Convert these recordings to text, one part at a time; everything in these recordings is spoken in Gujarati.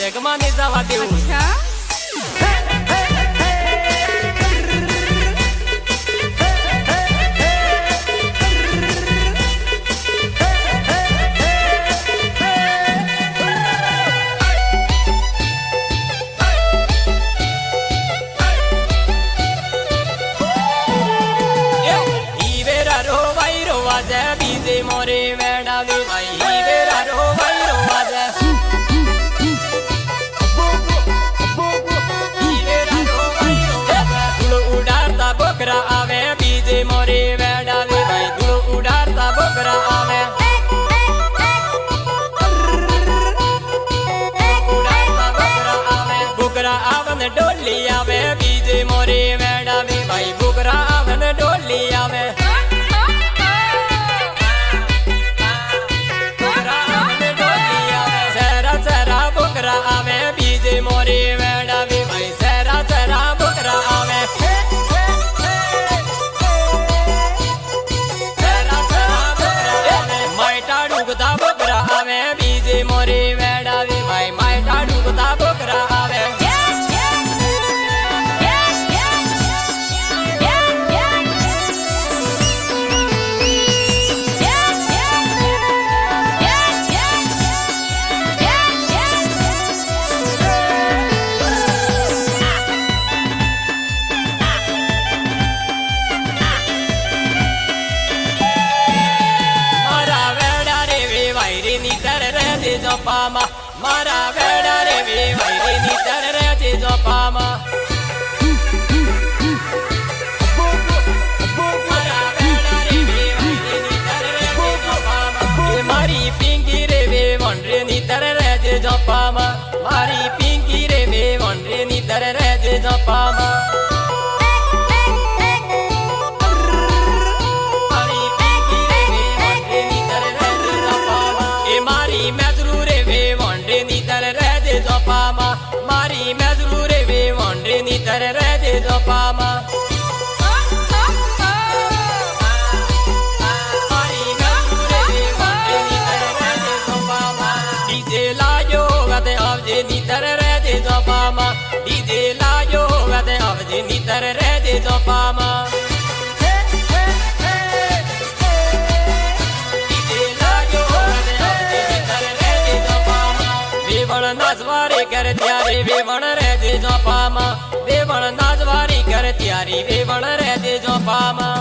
વેગમાં નહીં જવા દેવું. બીજે મોરે વેડાવી ભાઈ વેરા રોવાઈ રોવા જાય. ધૂળ ઉડાડતા બોકરા આવે બીજે મોરે વેડાવી ભાઈ ધૂળ ઉડાડતા બોકરા આવે. બોકરા આવે ને ડોલી આવે બીજે મોરે વેડાવી ભાઈ બોકરા આવે ને ડોલી આવે. આવે બીજે મોરે વેડાવી ભાઈ સરા સરા બોકરા આવે. માયટા ડૂબતા બોકરા આવે બીજે મોરે વેડાવી ભાઈ માયટા ડૂબતા બોકરા આવે. પામા મારા વેડા રે વેવાઈ ની તર રે જોપામા. મારા વેડા રે વેવાઈ ની તર રે જોપામા. એ મારી પિંકી રે વેવણ રે ની તર રે જોપામા. મારી પિંકી રે વેવણ રે ની તર રે જોપામા. મારી મેજરૂ રે વે વંડે ની તર રે દે જોપામા. મારી મેજરૂ રે વે વંડે ની તર રે દે જોપામા. ડીજે લાજો વદે આવજે ની તર રે દે જોપામા. ડીજે લાજો વદે આવજે ની તર રે દે જોપામા. નાચવારી કર ત્યારે વેવણ રે દે જોપામા. વેવણ નાચવારી કર ત્યારે વેવણ રે દે જોપામા.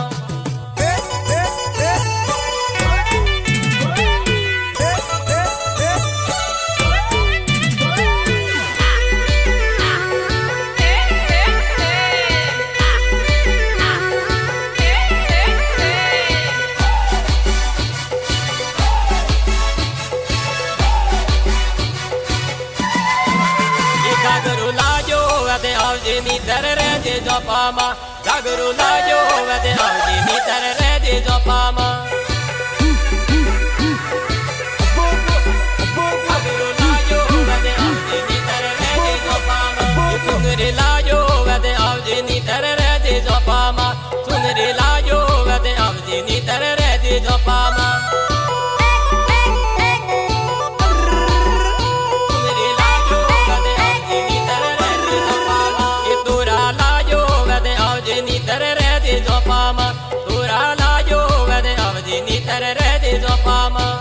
આવજે ની તર રે દે જોપામા. જાગરો લાજો વદે આવજે ની તર રે દે જોપામા. જાગરો લાજો વદે આવજે ની તર રે દે જોપામા. સુંદરી લાજો વદે આવજે ની તર રે દે જોપામા. સુંદરી લાજો વદે આવજે ની તર રે દે જોપામા. તોરા લાજો વદે આવજે ની તર રે દે જોપામા. તોરા લાજો વદે આવજે ની તર રે દે જોપામા.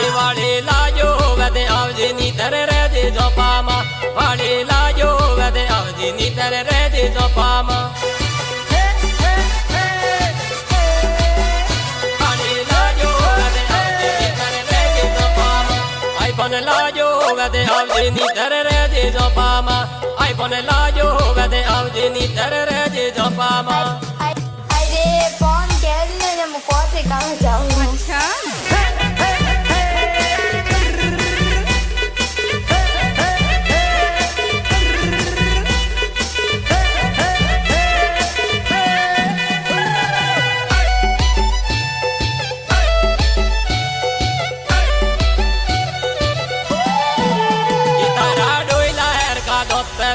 એ વાડે લાજો વદે આવજે ની તર રે દે જોપામા. વાડે લાજો વદે આવજે ની તર રે દે જોપામા. આઈફોન લાજો વદે આવજે ની તર રે દે જોપામા. આઈફોન લાજો વદે આવજે ની તર રે દે જોપામા. અરે ફોન કેર ને હું કોતે કામ જાઉં. અચ્છા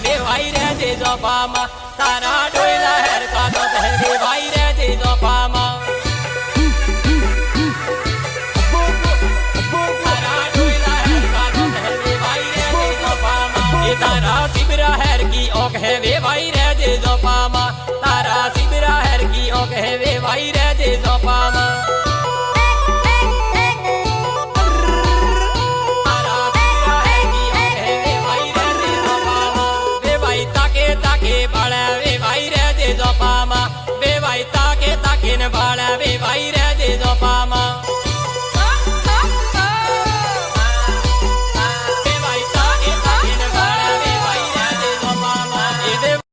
વેવાઈ રે દે જોપામા. તારા ડોયલા હેર કાઢો तारा सिबरा हेर की ओंख है वे भाई रह दे जो पामा तारा सिबरा हेर की ओंख है वे भाई रह दे जो पामा